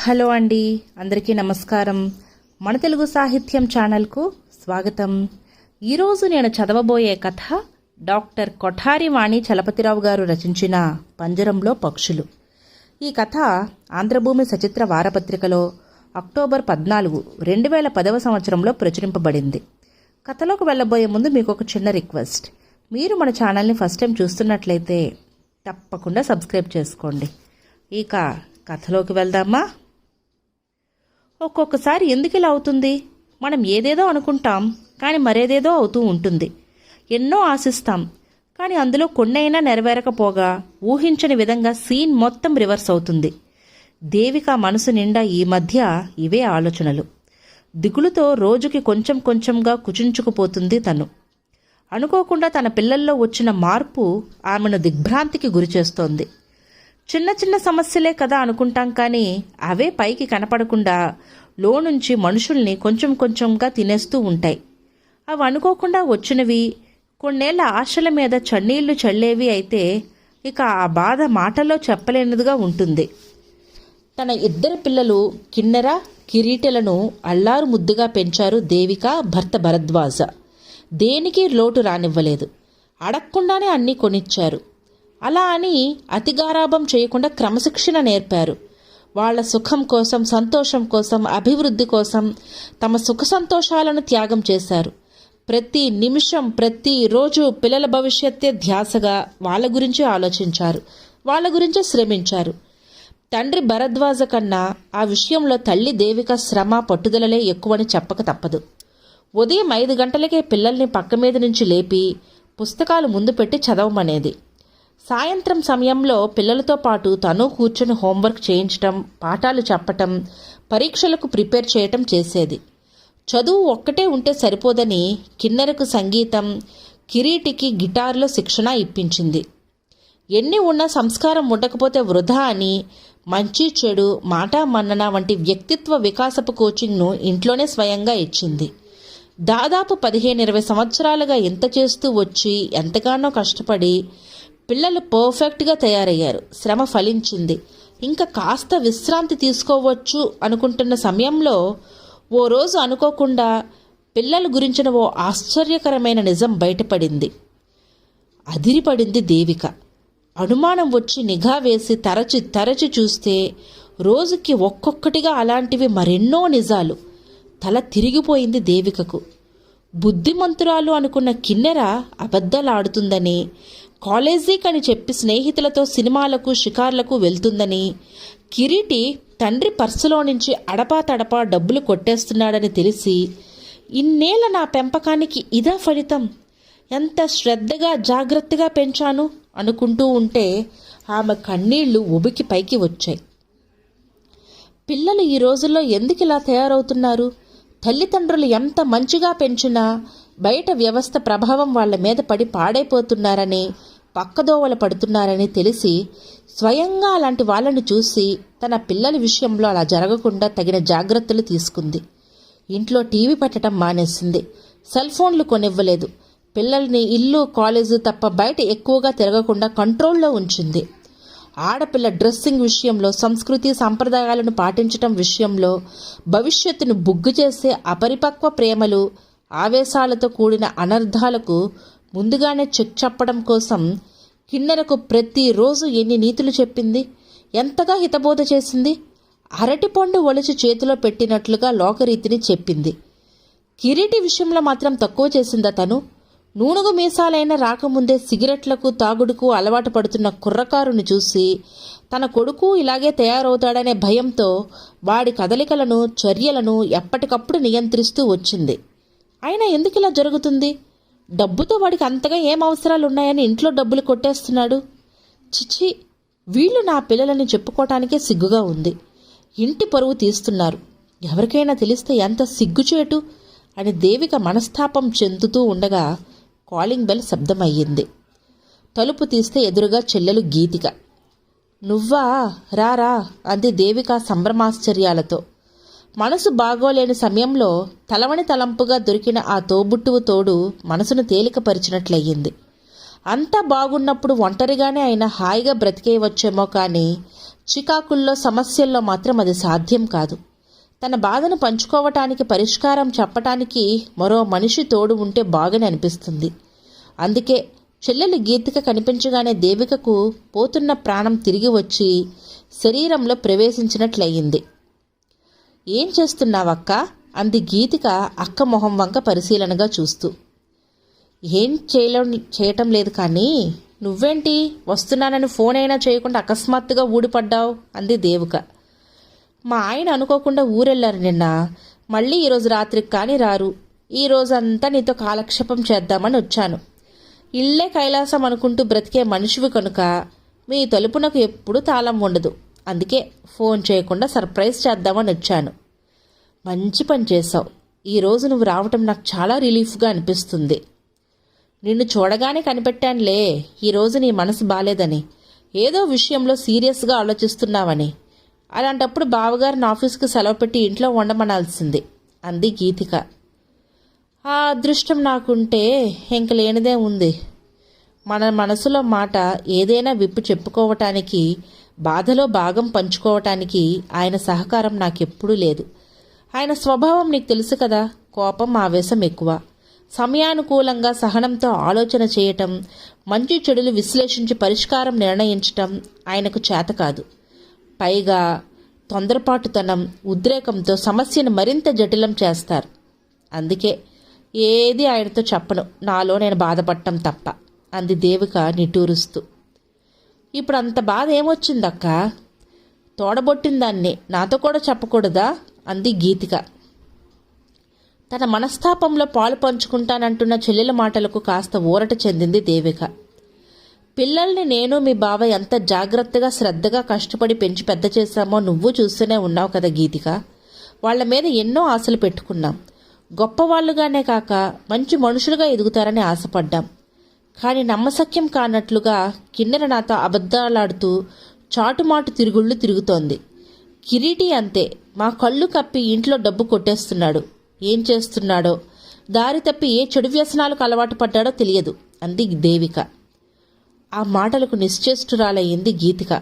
Hello అండి, అందరికీ నమస్కారం. మన తెలుగు సాహిత్యం ఛానల్కు స్వాగతం. ఈరోజు నేను చదవబోయే కథ డాక్టర్ కొఠారి వాణి చలపతిరావు గారు రచించిన పంజరంలో పక్షులు. ఈ కథ ఆంధ్రభూమి సచిత్ర వారపత్రికలో అక్టోబర్ 14, 2010 సంవత్సరంలో ప్రచురింపబడింది. కథలోకి వెళ్ళబోయే ముందు మీకు ఒక చిన్న రిక్వెస్ట్. మీరు మన ఛానల్ని ఫస్ట్ టైం చూస్తున్నట్లయితే తప్పకుండా సబ్స్క్రైబ్ చేసుకోండి. ఇక కథలోకి వెళ్దామా? ఒక్కొక్కసారి ఎందుకు ఇలా అవుతుంది? మనం ఏదేదో అనుకుంటాం, కానీ మరేదేదో అవుతూ ఉంటుంది. ఎన్నో ఆశిస్తాం, కానీ అందులో కొన్నైనా నెరవేరకపోగా ఊహించని విధంగా సీన్ మొత్తం రివర్స్ అవుతుంది. దేవిక మనసు నిండా ఈ మధ్య ఇవే ఆలోచనలు. దిగులుతో రోజుకి కొంచెం కొంచెంగా కుచించుకుపోతుంది తను. అనుకోకుండా తన పిల్లల్లో వచ్చిన మార్పు ఆమెను దిగ్భ్రాంతికి గురిచేస్తోంది. చిన్న చిన్న సమస్యలే కదా అనుకుంటాం, కానీ అవే పైకి కనపడకుండా లోనుంచి మనుషుల్ని కొంచెం కొంచెంగా తినేస్తూ ఉంటాయి. అవి అనుకోకుండా వచ్చినవి, కొన్నేళ్ల ఆశల మీద చన్నీళ్లు చల్లేవి అయితే ఇక ఆ బాధ మాటల్లో చెప్పలేనిదిగా ఉంటుంది. తన ఇద్దరు పిల్లలు కిన్నెర, కిరీటలను అల్లారు ముద్దుగా పెంచారు దేవిక భర్త భరద్వాజ. దేనికి లోటు రానివ్వలేదు. అడగకుండానే అన్నీ కొనిచ్చారు. అలా అని అతిగారాభం చేయకుండా క్రమశిక్షణ నేర్పారు. వాళ్ల సుఖం కోసం, సంతోషం కోసం, అభివృద్ధి కోసం తమ సుఖ సంతోషాలను త్యాగం చేశారు. ప్రతి నిమిషం, ప్రతిరోజు పిల్లల భవిష్యత్తే ధ్యాసగా వాళ్ళ గురించి ఆలోచించారు, వాళ్ళ గురించే శ్రమించారు. తండ్రి భరద్వాజ కన్నా ఆ విషయంలో తల్లి దేవిక శ్రమ, పట్టుదలలే ఎక్కువని చెప్పక తప్పదు. ఉదయం 5 గంటలకే పిల్లల్ని పక్క మీద నుంచి లేపి పుస్తకాలు ముందు పెట్టి చదవమనేది. సాయంత్రం సమయంలో పిల్లలతో పాటు తను కూర్చొని హోంవర్క్ చేయించటం, పాఠాలు చెప్పటం, పరీక్షలకు ప్రిపేర్ చేయటం చేసేది. చదువు ఒక్కటే ఉంటే సరిపోదని కిన్నెరకు సంగీతం, కిరీటికి గిటార్లో శిక్షణ ఇప్పించింది. ఎన్ని ఉన్నా సంస్కారం ఉండకపోతే వృధా అని మంచి, చెడు, మాట, మన్నన వంటి వ్యక్తిత్వ వికాసపు కోచింగ్ను ఇంట్లోనే స్వయంగా ఇచ్చింది. దాదాపు 15-20 సంవత్సరాలుగా ఇంత చేస్తూ వచ్చి ఎంతగానో కష్టపడి పిల్లలు పర్ఫెక్ట్గా తయారయ్యారు. శ్రమ ఫలించింది. ఇంకా కాస్త విశ్రాంతి తీసుకోవచ్చు అనుకుంటున్న సమయంలో ఓ రోజు అనుకోకుండా పిల్లల గురించిన ఓ ఆశ్చర్యకరమైన నిజం బయటపడింది. అదిరిపడింది దేవిక. అనుమానం వచ్చి నిఘా వేసి తరచి చూస్తే రోజుకి ఒక్కొక్కటిగా అలాంటివి మరెన్నో నిజాలు. తల తిరిగిపోయింది దేవికకు. బుద్ధిమంతురాలు అనుకున్న కిన్నెర అబద్ధాలాడుతుందని, కాలేజీకని చెప్పి స్నేహితులతో సినిమాలకు, షికార్లకు వెళ్తుందని, కిరీటి తండ్రి పర్సులో నుంచి అడపా తడపా డబ్బులు కొట్టేస్తున్నాడని తెలిసి, ఇన్నేళ్ల నా పెంపకానికి ఇదా ఫలితం, ఎంత శ్రద్ధగా జాగ్రత్తగా పెంచాను అనుకుంటూ ఉంటే ఆమె కన్నీళ్లు ఉబికి పైకి వచ్చాయి. పిల్లలు ఈ రోజుల్లో ఎందుకు ఇలా తయారవుతున్నారు? తల్లిదండ్రులు ఎంత మంచిగా పెంచినా బయట వ్యవస్థ ప్రభావం వాళ్ల మీద పడి పాడైపోతున్నారని, పక్కదోవల పడుతున్నారని తెలిసి స్వయంగా అలాంటి వాళ్ళని చూసి తన పిల్లల విషయంలో అలా జరగకుండా తగిన జాగ్రత్తలు తీసుకుంది. ఇంట్లో టీవీ పెట్టడం మానేసింది. సెల్ ఫోన్లు కొనివ్వలేదు. పిల్లల్ని ఇల్లు, కాలేజు తప్ప బయట ఎక్కువగా తిరగకుండా కంట్రోల్లో ఉంచింది. ఆడపిల్ల డ్రెస్సింగ్ విషయంలో, సంస్కృతి సంప్రదాయాలను పాటించటం విషయంలో, భవిష్యత్తును బుగ్గు చేసే అపరిపక్వ ప్రేమలు, ఆవేశాలతో కూడిన అనర్థాలకు ముందుగానే చెక్ చెప్పడం కోసం కిన్నెరకు ప్రతిరోజు ఎన్ని నీతులు చెప్పింది, ఎంతగా హితబోధ చేసింది. అరటిపండు ఒలిచి చేతిలో పెట్టినట్లుగా లోకరీతిని చెప్పింది. కిరీటి విషయంలో మాత్రం తక్కువ చేసిందా తను? నూనెగు మీసాలైన రాకముందే సిగరెట్లకు, తాగుడుకు అలవాటు పడుతున్న కుర్రకారుని చూసి తన కొడుకు ఇలాగే తయారవుతాడనే భయంతో వాడి కదలికలను, చర్యలను ఎప్పటికప్పుడు నియంత్రిస్తూ వచ్చింది. అయినా ఎందుకు ఇలా జరుగుతుంది? డబ్బుతో వాడికి అంతగా ఏం అవసరాలున్నాయని ఇంట్లో డబ్బులు కొట్టేస్తున్నాడు. చిచ్చి, వీళ్ళు నా పిల్లలని చెప్పుకోవటానికే సిగ్గుగా ఉంది. ఇంటి పరువు తీస్తున్నారు. ఎవరికైనా తెలిస్తే ఎంత సిగ్గుచేటు అని దేవిక మనస్తాపం చెందుతూ ఉండగా కాలింగ్ బెల్ శబ్దమయ్యింది. తలుపు తీస్తే ఎదురుగా చెల్లెలు గీతిక. నువ్వా? రారా అంది దేవిక సంభ్రమాశ్చర్యాలతో. మనసు బాగోలేని సమయంలో తలవని తలంపుగా దొరికిన ఆ తోబుట్టువు తోడు మనసును తేలికపరిచినట్లయింది. అంతా బాగున్నప్పుడు ఒంటరిగానే అయినా హాయిగా బ్రతికేయవచ్చేమో కానీ చికాకుల్లో సమస్యల్లో మాత్రం అది సాధ్యం కాదు. తన బాధను పంచుకోవటానికి, పరిష్కారం చెప్పటానికి మరో మనిషి తోడు ఉంటే బాగని అనిపిస్తుంది. అందుకే చెల్లెలి గీతిక కనిపించగానే దేవికకు పోతున్న ప్రాణం తిరిగి వచ్చి శరీరంలో ప్రవేశించినట్లయింది. ఏం చేస్తున్నావక్క? అంది గీతిక అక్క మొహం వంక పరిశీలనగా చూస్తూ. ఏం చేయటం లేదు, కానీ నువ్వేంటి వస్తున్నానని ఫోన్ అయినా చేయకుండా అకస్మాత్తుగా ఊడిపడ్డావు అంది దేవిక. మా ఆయన అనుకోకుండా ఊరెళ్ళారు నిన్న. మళ్ళీ ఈరోజు రాత్రికి కానీ రారు. ఈ రోజంతా నీతో కాలక్షేపం చేద్దామని వచ్చాను. ఇళ్లే కైలాసం అనుకుంటూ బ్రతికే మనిషివి కనుక మీ తలుపునకు ఎప్పుడూ తాళం ఉండదు. అందుకే ఫోన్ చేయకుండా సర్ప్రైజ్ చేద్దామని వచ్చాను. మంచి పని చేశావు. ఈరోజు నువ్వు రావటం నాకు చాలా రిలీఫ్గా అనిపిస్తుంది. నిన్ను చూడగానే కనిపెట్టానులే ఈరోజు నీ మనసు బాలేదని, ఏదో విషయంలో సీరియస్గా ఆలోచిస్తున్నావని. అలాంటప్పుడు బావగారిని ఆఫీస్కి సెలవు పెట్టి ఇంట్లో ఉండమనాల్సింది అంది గీతిక. ఆ అదృష్టం నాకుంటే ఇంక లేనిదే ఉంది. మన మనసులో మాట ఏదైనా విప్పి చెప్పుకోవటానికి, బాధలో భాగం పంచుకోవటానికి ఆయన సహకారం నాకెప్పుడూ లేదు. ఆయన స్వభావం నీకు తెలుసు కదా, కోపం, ఆవేశం ఎక్కువ. సమయానుకూలంగా సహనంతో ఆలోచన చేయటం, మంచి చెడులు విశ్లేషించి పరిష్కారం నిర్ణయించటం ఆయనకు చేత కాదు. పైగా తొందరపాటుతనం, ఉద్రేకంతో సమస్యను మరింత జటిలం చేస్తారు. అందుకే ఏది ఆయనతో చెప్పను, నాలో నేను బాధపడటం తప్ప అంది దేవిక నిట్టూరుస్తూ. ఇప్పుడు అంత బాధ ఏమొచ్చిందక్క? తోడబొట్టిన దాన్ని నాతో కూడా చెప్పకూడదా అంది గీతిక. తన మనస్తాపంలో పాలు పంచుకుంటానంటున్న చెల్లెల మాటలకు కాస్త ఊరట చెందింది దేవిక. పిల్లల్ని నేను మీ బావ ఎంత జాగ్రత్తగా, శ్రద్ధగా కష్టపడి పెంచి పెద్ద చేశామో నువ్వు చూస్తూనే ఉన్నావు కదా గీతిక. వాళ్ల మీద ఎన్నో ఆశలు పెట్టుకున్నాం. గొప్పవాళ్లుగానే కాక మంచి మనుషులుగా ఎదుగుతారని ఆశపడ్డాం. కానీ నమ్మశక్యం కానట్లుగా కిన్నెర నాతో అబద్ధాలాడుతూ చాటుమాటు తిరుగుళ్ళు తిరుగుతోంది. కిరీటి అంతే, మా కళ్ళు కప్పి ఇంట్లో డబ్బు కొట్టేస్తున్నాడు. ఏం చేస్తున్నాడో, దారి తప్పి ఏ చెడు వ్యసనాలకు అలవాటు పడ్డాడో తెలియదు అంది దేవిక. ఆ మాటలకు నిశ్చేష్టురాలయ్యింది గీతిక.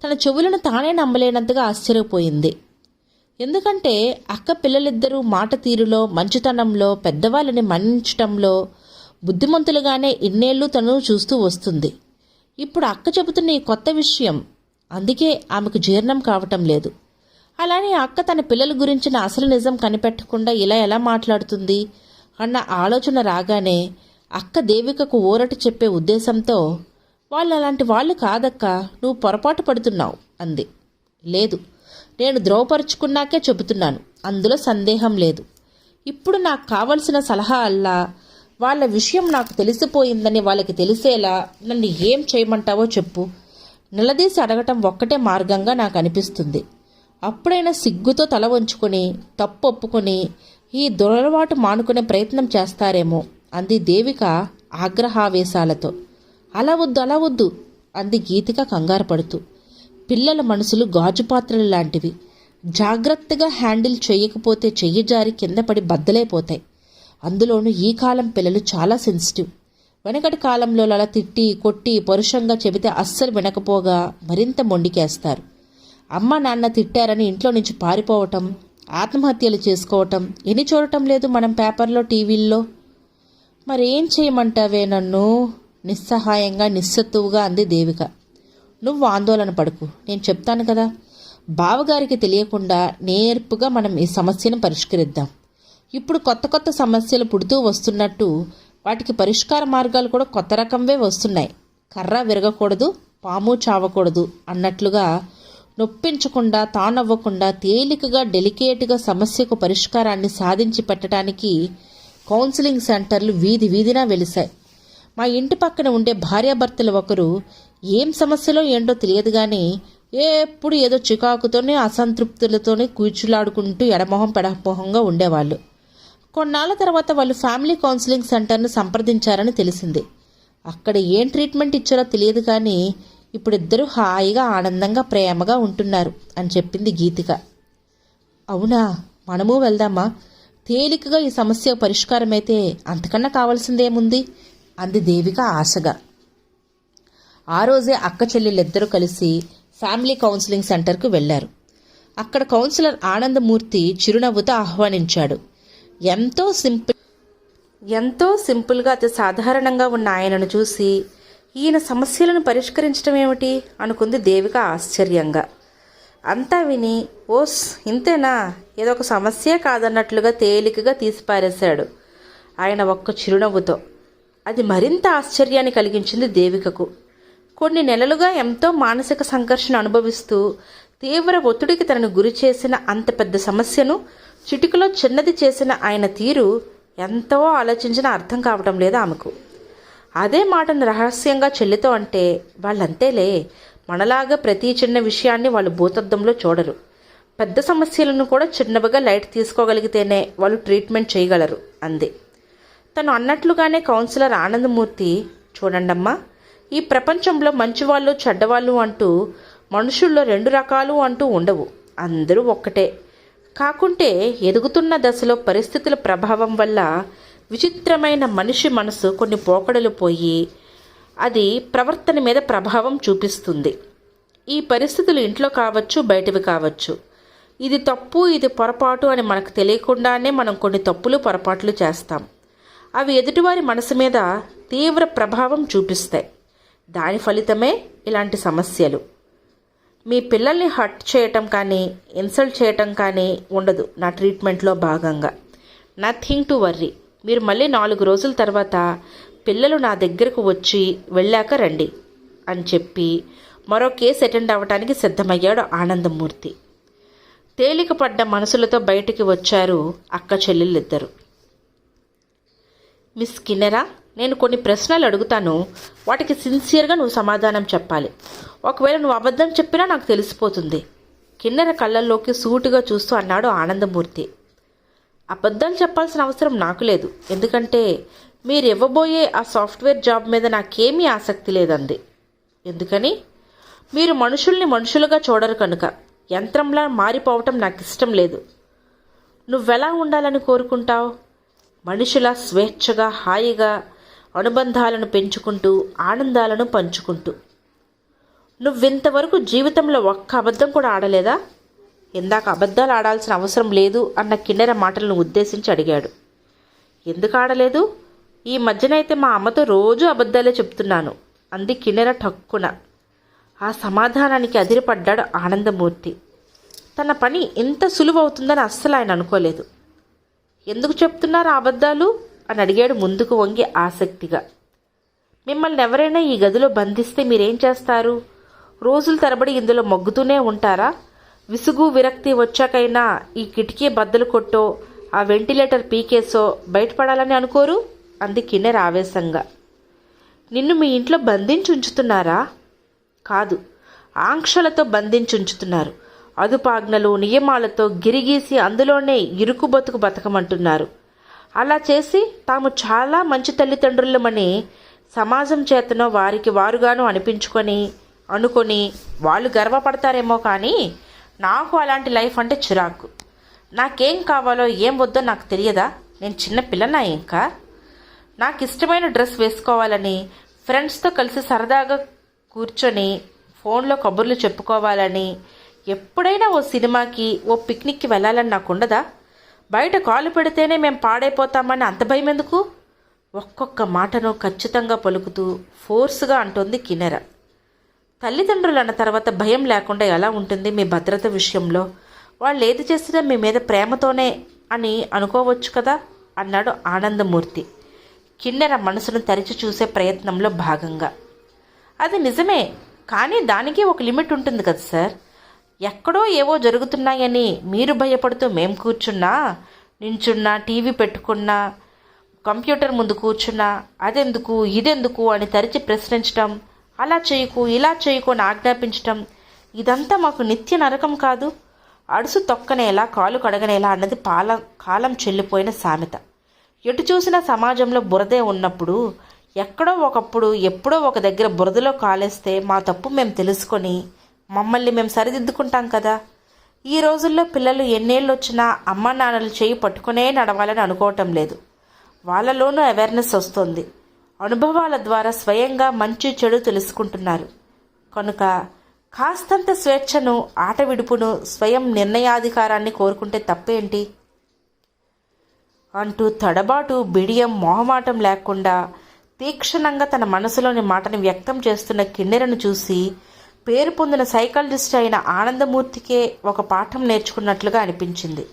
తన చెవులను తానే నమ్మలేనంతగా ఆశ్చర్యపోయింది. ఎందుకంటే అక్క పిల్లలిద్దరూ మాట తీరులో, మంచితనంలో, పెద్దవాళ్ళని మన్నించటంలో బుద్ధిమంతులుగానే ఇన్నేళ్లు తను చూస్తూ వస్తుంది. ఇప్పుడు అక్క చెబుతున్న ఈ కొత్త విషయం, అందుకే ఆమెకు జీర్ణం కావటం లేదు. అలానే అక్క తన పిల్లల గురించిన అసలు నిజం కనిపెట్టకుండా ఇలా ఎలా మాట్లాడుతుంది అన్న ఆలోచన రాగానే అక్క దేవికకు ఊరట చెప్పే ఉద్దేశంతో, వాళ్ళు అలాంటి వాళ్ళు కాదక్క, నువ్వు పొరపాటు పడుతున్నావు అంది. లేదు, నేను ద్రోవపరుచుకున్నాకే చెబుతున్నాను, అందులో సందేహం లేదు. ఇప్పుడు నాకు కావలసిన సలహా అల్లా, వాళ్ళ విషయం నాకు తెలిసిపోయిందని వాళ్ళకి తెలిసేలా నన్ను ఏం చేయమంటావో చెప్పు. నిలదీసి అడగటం ఒక్కటే మార్గంగా నాకు అనిపిస్తుంది. అప్పుడైనా సిగ్గుతో తల వంచుకొని తప్పు ఒప్పుకొని ఈ దురలవాటు మానుకునే ప్రయత్నం చేస్తారేమో అంది దేవిక ఆగ్రహావేశాలతో. అలా వద్దు అంది గీతిక కంగారు పడుతూ. పిల్లల మనసులు గాజుపాత్రలు లాంటివి. జాగ్రత్తగా హ్యాండిల్ చేయకపోతే చెయ్యి జారి కింద పడి బద్దలైపోతాయి. అందులోనూ ఈ కాలం పిల్లలు చాలా సెన్సిటివ్. వెనకటి కాలంలో అలా తిట్టి కొట్టి పరుషంగా చెబితే అస్సలు వినకపోగా మరింత మొండికేస్తారు. అమ్మ నాన్న తిట్టారని ఇంట్లో నుంచి పారిపోవటం, ఆత్మహత్యలు చేసుకోవటం ఎన్ని చూడటం లేదు మనం పేపర్లో, టీవీల్లో. మరేం చేయమంటావే నన్ను? నిస్సహాయంగా నిస్సత్తువుగా అంది దేవిక. నువ్వు ఆందోళన పడకు, నేను చెప్తాను కదా. బావగారికి తెలియకుండా నేర్పుగా మనం ఈ సమస్యను పరిష్కరిద్దాం. ఇప్పుడు కొత్త కొత్త సమస్యలు పుడుతూ వస్తున్నట్టు వాటికి పరిష్కార మార్గాలు కూడా కొత్త రకంవే వస్తున్నాయి. కర్ర విరగకూడదు, పాము చావకూడదు అన్నట్లుగా నొప్పించకుండా, తానవ్వకుండా తేలికగా, డెలికేట్గా సమస్యకు పరిష్కారాన్ని సాధించి పెట్టడానికి కౌన్సిలింగ్ సెంటర్లు వీధి వీధినా వెలిశాయి. మా ఇంటి పక్కన ఉండే భార్యాభర్తలు ఒకరు ఏం సమస్యలో ఏంటో తెలియదు కానీ ఎప్పుడు ఏదో చికాకుతోనే, అసంతృప్తులతోనే కూర్చులాడుకుంటూ ఎడమొహం పెడమొహంగా ఉండేవాళ్ళు. కొన్నాళ్ళ తర్వాత వాళ్ళు ఫ్యామిలీ కౌన్సిలింగ్ సెంటర్ను సంప్రదించారని తెలిసింది. అక్కడ ఏం ట్రీట్మెంట్ ఇచ్చారో తెలియదు కానీ ఇప్పుడిద్దరూ హాయిగా, ఆనందంగా, ప్రేమగా ఉంటున్నారు అని చెప్పింది గీతిక. అవునా, మనము వెళ్దామా? తేలికగా ఈ సమస్య పరిష్కారమైతే అంతకన్నా కావాల్సిందేముంది అంది దేవిక ఆశగా. ఆ రోజే అక్క చెల్లెళ్ళిద్దరూ కలిసి ఫ్యామిలీ కౌన్సిలింగ్ సెంటర్కు వెళ్లారు. అక్కడ కౌన్సిలర్ ఆనందమూర్తి చిరునవ్వుతో ఆహ్వానించాడు. ఎంతో సింపుల్గా అతి సాధారణంగా ఉన్న ఆయనను చూసి ఈయన సమస్యలను పరిష్కరించడం ఏమిటి అనుకుంది దేవిక ఆశ్చర్యంగా. అంతా విని ఓస్ ఇంతేనా, ఏదో ఒక సమస్యే కాదన్నట్లుగా తేలికగా తీసిపారేశాడు ఆయన ఒక్క చిరునవ్వుతో. అది మరింత ఆశ్చర్యాన్ని కలిగించింది దేవికకు. కొన్ని నెలలుగా ఎంతో మానసిక సంఘర్షణ అనుభవిస్తూ తీవ్ర ఒత్తిడికి తనను గురి చేసిన అంత పెద్ద సమస్యను చిటికలో చిన్నది చేసిన ఆయన తీరు ఎంతో ఆలోచించినా అర్థం కావటం లేదు ఆమెకు. అదే మాటను రహస్యంగా చెల్లితో అంటే, వాళ్ళంతేలే, మనలాగా ప్రతి చిన్న విషయాన్ని వాళ్ళు భూతద్దంలో చూడరు, పెద్ద సమస్యలను కూడా చిన్నవిగా లైట్ తీసుకోగలిగితేనే వాళ్ళు ట్రీట్మెంట్ చేయగలరు అంది. తను అన్నట్లుగానే కౌన్సిలర్ ఆనందమూర్తి, చూడండమ్మా, ఈ ప్రపంచంలో మంచివాళ్ళు చెడ్డవాళ్ళు అంటూ మనుషుల్లో రెండు రకాలు అంటూ ఉండవు, అందరూ ఒక్కటే. కాకుంటే ఎదుగుతున్న దశలో పరిస్థితుల ప్రభావం వల్ల విచిత్రమైన మనిషి మనసు కొన్ని పోకడలు పోయి అది ప్రవర్తన మీద ప్రభావం చూపిస్తుంది. ఈ పరిస్థితులు ఇంట్లో కావచ్చు, బయటవి కావచ్చు. ఇది తప్పు, ఇది పొరపాటు అని మనకు తెలియకుండానే మనం కొన్ని తప్పులు పొరపాట్లు చేస్తాం. అవి ఎదుటివారి మనసు మీద తీవ్ర ప్రభావం చూపిస్తాయి. దాని ఫలితమే ఇలాంటి సమస్యలు. మీ పిల్లల్ని హర్ట్ చేయటం కానీ ఇన్సల్ట్ చేయటం కానీ ఉండదు నా ట్రీట్మెంట్లో భాగంగా. Nothing to worry. మీరు మళ్ళీ 4 రోజుల తర్వాత పిల్లలు నా దగ్గరకు వచ్చి వెళ్ళాక రండి అని చెప్పి మరో కేసు అటెండ్ అవ్వటానికి సిద్ధమయ్యాడు ఆనందమూర్తి. తేలికపడ్డ మనసులతో బయటికి వచ్చారు అక్క చెల్లెళ్ళిద్దరు. మిస్ కిన్నెరా, నేను కొన్ని ప్రశ్నలు అడుగుతాను, వాటికి సిన్సియర్గా నువ్వు సమాధానం చెప్పాలి. ఒకవేళ నువ్వు అబద్ధం చెప్పినా నాకు తెలిసిపోతుంది. కిన్నెర కళ్ళల్లోకి సూటిగా చూస్తూ అన్నాడు ఆనందమూర్తి. అబద్ధాలు చెప్పాల్సిన అవసరం నాకు లేదు, ఎందుకంటే మీరు ఇవ్వబోయే ఆ సాఫ్ట్వేర్ జాబ్ మీద నాకేమీ ఆసక్తి లేదంది. ఎందుకని? మీరు మనుషుల్ని మనుషులుగా చూడరు కనుక. యంత్రంలా మారిపోవటం నాకు ఇష్టం లేదు. నువ్వెలా ఉండాలని కోరుకుంటావు? మనుషుల స్వేచ్ఛగా హాయిగా అనుబంధాలను పెంచుకుంటూ ఆనందాలను పంచుకుంటూ. నువ్వింతవరకు జీవితంలో ఒక్క అబద్ధం కూడా ఆడలేదా? ఇందాక అబద్ధాలు ఆడాల్సిన అవసరం లేదు అన్న కిన్నెర మాటలను ఉద్దేశించి అడిగాడు. ఎందుకు ఆడలేదు? ఈ మధ్యనైతే మా అమ్మతో రోజు అబద్ధాలే చెప్తున్నాను అంది కిన్నెర ఠక్కున. ఆ సమాధానానికి అదిరిపడ్డాడు ఆనందమూర్తి. తన పని ఇంత సులువవుతుందని అస్సలు ఆయన అనుకోలేదు. ఎందుకు చెప్తున్నారు అబద్ధాలు అని అడిగాడు ముందుకు వంగి ఆసక్తిగా. మిమ్మల్ని ఎవరైనా ఈ గదిలో బంధిస్తే మీరేం చేస్తారు? రోజుల తరబడి ఇందులో మొగ్గుతూనే ఉంటారా? విసుగు విరక్తి వచ్చాకైనా ఈ కిటికీ బద్దలు కొట్టో ఆ వెంటిలేటర్ పీకేసో బయటపడాలని అనుకోరు అంది కిన్నెర ఆవేశంగా. నిన్ను మీ ఇంట్లో బంధించుంచుతున్నారా? కాదు, ఆంక్షలతో బంధించుంచుతున్నారు. అదుపాజ్ఞలు నియమాలతో గిరిగీసి అందులోనే ఇరుకు బతుకు బతకమంటున్నారు. అలా చేసి తాము చాలా మంచి తల్లిదండ్రులమని సమాజం చేతనో వారికి వారుగాను అనుకొని వాళ్ళు గర్వపడతారేమో, కానీ నాకు అలాంటి లైఫ్ అంటే చిరాకు. నాకేం కావాలో ఏం వద్దో నాకు తెలియదా? నేను చిన్న పిల్లనా ఇంకా? నాకు ఇష్టమైన డ్రెస్ వేసుకోవాలని, ఫ్రెండ్స్తో కలిసి సరదాగా కూర్చొని ఫోన్లో కబుర్లు చెప్పుకోవాలని, ఎప్పుడైనా ఓ సినిమాకి ఓ పిక్నిక్కి వెళ్ళాలని నాకు ఉండదా? బయట కాలు పెడితేనే మేము పాడైపోతామని అంత భయం ఎందుకు? ఒక్కొక్క మాటను ఖచ్చితంగా పలుకుతూ ఫోర్స్గా అంటోంది కిన్నెర. తల్లిదండ్రులు అన్న తర్వాత భయం లేకుండా ఎలా ఉంటుంది మీ భద్రత విషయంలో? వాళ్ళు ఏది చేసినా మీ మీద ప్రేమతోనే అని అనుకోవచ్చు కదా అన్నాడు ఆనందమూర్తి కిన్నెర మనసును తెరిచి చూసే ప్రయత్నంలో భాగంగా. అది నిజమే, కానీ దానికి ఒక లిమిట్ ఉంటుంది కదా సార్. ఎక్కడో ఏవో జరుగుతున్నాయని మీరు భయపడుతూ మేం కూర్చున్నా, నించున్నా, టీవీ పెట్టుకున్నా, కంప్యూటర్ ముందు కూర్చున్నా అదెందుకు ఇదెందుకు అని తరిచి ప్రశ్నించటం, అలా చేయకు ఇలా చేయకు అని ఆజ్ఞాపించటం, ఇదంతా మాకు నిత్య నరకం కాదు? అడుసు తొక్కనేలా కాలు కడగనేలా అన్నది కాలం చెల్లిపోయిన సామెత. ఎటు చూసినా సమాజంలో బురదే ఉన్నప్పుడు ఎక్కడో ఒకప్పుడు ఎప్పుడో ఒక దగ్గర బురదలో కాలేస్తే మా తప్పు మేము తెలుసుకొని మమ్మల్ని మేము సరిదిద్దుకుంటాం కదా. ఈ రోజుల్లో పిల్లలు ఎన్నేళ్ళు వచ్చినా అమ్మ నాన్నలు చేయి పట్టుకునే నడవాలని అనుకోవటం లేదు. వాళ్ళలోనూ అవేర్నెస్ వస్తుంది. అనుభవాల ద్వారా స్వయంగా మంచి చెడు తెలుసుకుంటున్నారు. కనుక కాస్తంత స్వేచ్ఛను, ఆట విడుపును, స్వయం నిర్ణయాధికారాన్ని కోరుకుంటే తప్పేంటి అంటూ తడబాటు, బిడియం, మొహమాటం లేకుండా తీక్షణంగా తన మనసులోని మాటని వ్యక్తం చేస్తున్న కిన్నెరను చూసి పేరు పొందిన సైకాలజిస్ట్ అయిన ఆనందమూర్తికే ఒక పాఠం నేర్చుకున్నట్లుగా అనిపించింది.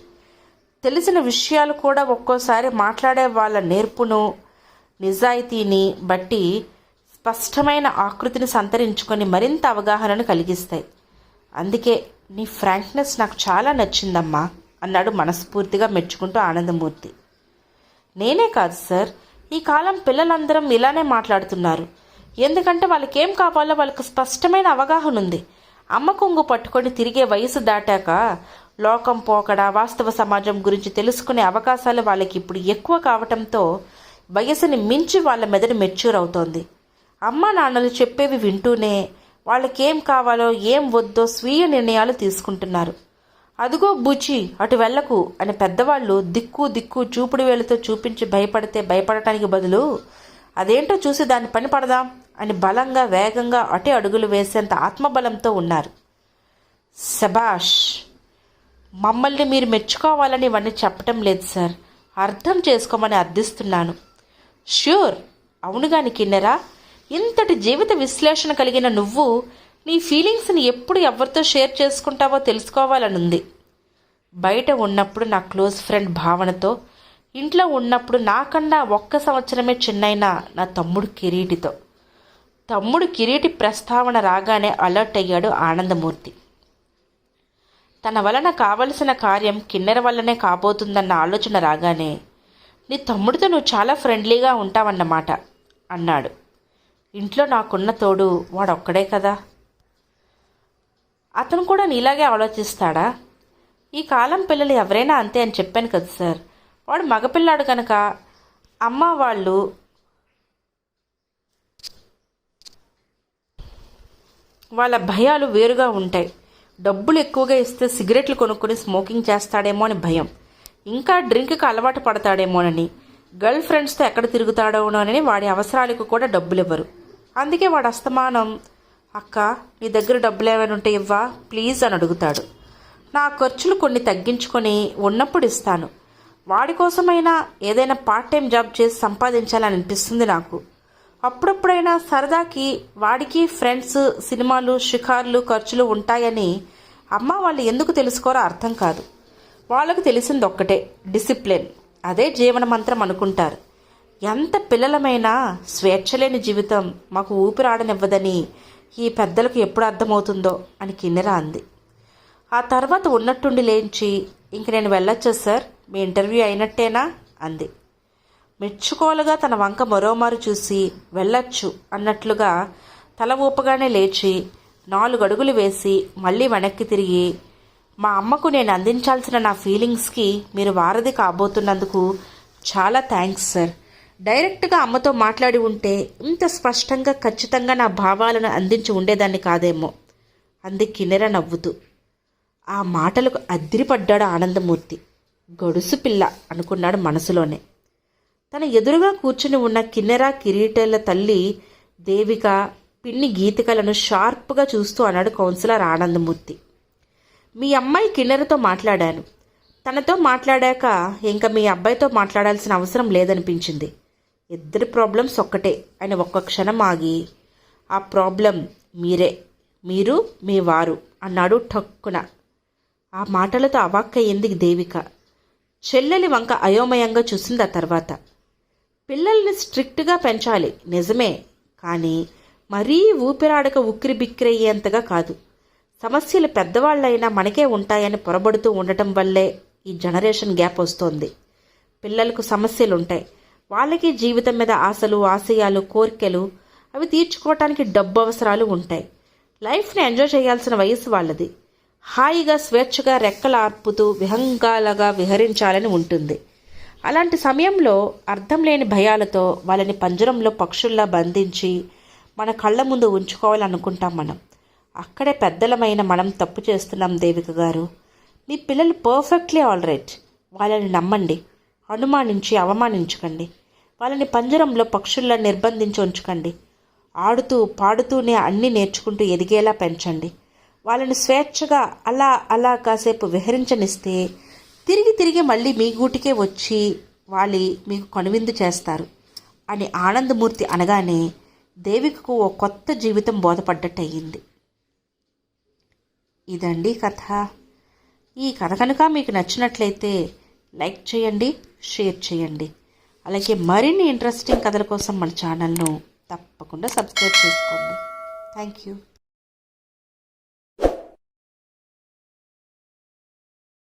తెలిసిన విషయాలు కూడా ఒక్కోసారి మాట్లాడే వాళ్ళ నేర్పును, నిజాయితీని బట్టి స్పష్టమైన ఆకృతిని సంతరించుకొని మరింత అవగాహనను కలిగిస్తాయి. అందుకే నీ ఫ్రాంక్నెస్ నాకు చాలా నచ్చిందమ్మా అన్నాడు మనస్ఫూర్తిగా మెచ్చుకుంటూ ఆనందమూర్తి. నేనే కాదు సార్, ఈ కాలం పిల్లలందరం ఇలానే మాట్లాడుతున్నారు. ఎందుకంటే వాళ్ళకేం కావాలో వాళ్ళకు స్పష్టమైన అవగాహన ఉంది. అమ్మ కొంగు పట్టుకొని తిరిగే వయసు దాటాక లోకం పోకడ, వాస్తవ సమాజం గురించి తెలుసుకునే అవకాశాలు వాళ్ళకి ఇప్పుడు ఎక్కువ కావటంతో వయసుని మించి వాళ్ళ మెదడు మెచ్యూర్ అవుతోంది. అమ్మ నాన్నలు చెప్పేవి వింటూనే వాళ్ళకేం కావాలో ఏం వద్దో స్వీయ నిర్ణయాలు తీసుకుంటున్నారు. అదుగో బుచి అటు వెళ్ళకు అని పెద్దవాళ్ళు దిక్కు చూపుడు వేలుతో చూపించి భయపడితే భయపడటానికి బదులు అదేంటో చూసి దాన్ని పని పడదాం అని బలంగా, వేగంగా అటే అడుగులు వేసేంత ఆత్మబలంతో ఉన్నారు. శబాష్. మమ్మల్ని మీరు మెచ్చుకోవాలని ఇవన్నీ చెప్పటం లేదు సార్, అర్థం చేసుకోమని అర్థిస్తున్నాను. ష్యూర్. అవునుగాని కిన్నెరా, ఇంతటి జీవిత విశ్లేషణ కలిగిన నువ్వు నీ ఫీలింగ్స్ని ఎప్పుడు ఎవరితో షేర్ చేసుకుంటావో తెలుసుకోవాలనుంది. బయట ఉన్నప్పుడు నా క్లోజ్ ఫ్రెండ్ భావనతో, ఇంట్లో ఉన్నప్పుడు నాకన్నా 1 సంవత్సరమే చిన్నైన నా తమ్ముడు కిరీటితో. తమ్ముడు కిరీటి ప్రస్తావన రాగానే అలర్ట్ అయ్యాడు ఆనందమూర్తి. తన వలన కావలసిన కార్యం కిన్నెర వల్లనే కాబోతుందన్న ఆలోచన రాగానే, నీ తమ్ముడితో నువ్వు చాలా ఫ్రెండ్లీగా ఉంటావన్నమాట అన్నాడు. ఇంట్లో నాకున్న తోడు వాడొక్కడే కదా. అతను కూడా నీలాగే ఆలోచిస్తాడా? ఈ కాలం పిల్లలు ఎవరైనా అంతే అని చెప్పాను కదా సార్. వాడు మగపిల్లాడు కనుక అమ్మ వాళ్ళు వాళ్ళ భయాలు వేరుగా ఉంటాయి. డబ్బులు ఎక్కువగా ఇస్తే సిగరెట్లు కొనుక్కొని స్మోకింగ్ చేస్తాడేమో అని భయం, ఇంకా డ్రింక్కి అలవాటు పడతాడేమోనని, గర్ల్ ఫ్రెండ్స్తో ఎక్కడ తిరుగుతాడోనని వాడి అవసరాలకు కూడా డబ్బులు ఇవ్వరు. అందుకే వాడు అస్తమానం, అక్క నీ దగ్గర డబ్బులు ఏమైనా ఉంటే ఇవ్వా ప్లీజ్ అని అడుగుతాడు. నా ఖర్చులు కొన్ని తగ్గించుకొని ఉన్నప్పుడు ఇస్తాను. వాడి కోసమైనా ఏదైనా పార్ట్ టైం జాబ్ చేసి సంపాదించాలని అనిపిస్తుంది నాకు. అప్పుడప్పుడైనా సరదాకి వాడికి ఫ్రెండ్స్, సినిమాలు, షికార్లు, ఖర్చులు ఉంటాయని అమ్మ వాళ్ళు ఎందుకు తెలుసుకోరో అర్థం కాదు. వాళ్ళకు తెలిసింది ఒక్కటే, డిసిప్లిన్. అదే జీవన మంత్రం అనుకుంటారు. ఎంత పిల్లలమైనా స్వేచ్ఛ లేని జీవితం మాకు ఊపిరాడనివ్వదని ఈ పెద్దలకు ఎప్పుడు అర్థమవుతుందో అని కిన్నెర అంది. ఆ తర్వాత ఉన్నట్టుండి లేచి, ఇంక నేను వెళ్ళొచ్చా సార్, మీ ఇంటర్వ్యూ అయినట్టేనా అంది. మెచ్చుకోలుగా తన వంక మరోమారు చూసి వెళ్ళొచ్చు అన్నట్లుగా తల ఊపగానే లేచి 4 అడుగులు వేసి మళ్ళీ వెనక్కి తిరిగి, మా అమ్మకు నేను అందించాల్సిన నా ఫీలింగ్స్కి మీరు వారధి కాబోతున్నందుకు చాలా థ్యాంక్స్ సార్. డైరెక్ట్గా అమ్మతో మాట్లాడి ఉంటే ఇంత స్పష్టంగా, ఖచ్చితంగా నా భావాలను అందించి ఉండేదాన్ని కాదేమో అంది కిన్నెర నవ్వుతూ. ఆ మాటలకు అద్దిరిపడ్డాడు ఆనందమూర్తి. గడుసు పిల్ల అనుకున్నాడు మనసులోనే. తన ఎదురుగా కూర్చుని ఉన్న కిన్నెర, కిరీటేళ్ల తల్లి దేవిక, పిన్ని గీతికలను షార్ప్గా చూస్తూ అన్నాడు కౌన్సిలర్ ఆనందమూర్తి. మీ అమ్మాయి కిన్నెరతో మాట్లాడాను. తనతో మాట్లాడాక ఇంకా మీ అబ్బాయితో మాట్లాడాల్సిన అవసరం లేదనిపించింది. ఇద్దరి ప్రాబ్లమ్స్ ఒక్కటే అని ఒక్క క్షణం ఆగి, ఆ ప్రాబ్లం మీరే, మీరు మీ వారు అన్నాడు ఠక్కున. ఆ మాటలతో అవాక్కయ్యింది దేవిక. చెల్లెలి వంక అయోమయంగా చూసింది. ఆ తర్వాత, పిల్లల్ని స్ట్రిక్ట్గా పెంచాలి నిజమే, కానీ మరీ ఊపిరాడక ఉక్కిరి బిక్కిరయ్యేంతగా కాదు. సమస్యలు పెద్దవాళ్ళైనా మనకే ఉంటాయని పొరబడుతూ ఉండటం వల్లే ఈ జనరేషన్ గ్యాప్ వస్తోంది. పిల్లలకు సమస్యలుంటాయి, వాళ్ళకి జీవితం మీద ఆశలు, ఆశయాలు, కోరికలు, అవి తీర్చుకోవటానికి డబ్బు అవసరాలు ఉంటాయి. లైఫ్ని ఎంజాయ్ చేయాల్సిన వయసు వాళ్ళది. హాయిగా స్వేచ్ఛగా రెక్కలు ఆర్పుతూ విహంగాలుగా విహరించాలని ఉంటుంది. అలాంటి సమయంలో అర్థం లేని భయాలతో వాళ్ళని పంజరంలో పక్షుల్లా బంధించి మన కళ్ళ ముందు ఉంచుకోవాలనుకుంటాం మనం. అక్కడే పెద్దలమైన మనం తప్పు చేస్తున్నాం దేవిక గారు. మీ పిల్లలు పర్ఫెక్ట్లీ ఆల్ రైట్. వాళ్ళని నమ్మండి, అనుమానించి అవమానించకండి. వాళ్ళని పంజరంలో పక్షుల్లా నిర్బంధించి ఉంచకండి. ఆడుతూ పాడుతూనే అన్నీ నేర్చుకుంటూ ఎదిగేలా పెంచండి. వాళ్ళని స్వేచ్ఛగా అలా అలా కాసేపు విహరించనిస్తే తిరిగి తిరిగి మళ్ళీ మీ గూటికే వచ్చి వాళ్ళు మీకు కనువిందు చేస్తారు అని ఆనందమూర్తి అనగానే దేవికకు ఓ కొత్త జీవితం బోధపడ్డట్టు అయ్యింది. ఇదండి కథ. ఈ కథ కనుక మీకు నచ్చినట్లయితే లైక్ చేయండి, షేర్ చేయండి. అలాగే మరిన్ని ఇంట్రెస్టింగ్ కథల కోసం మన ఛానల్ను తప్పకుండా సబ్స్క్రైబ్ చేసుకోండి. Thank you.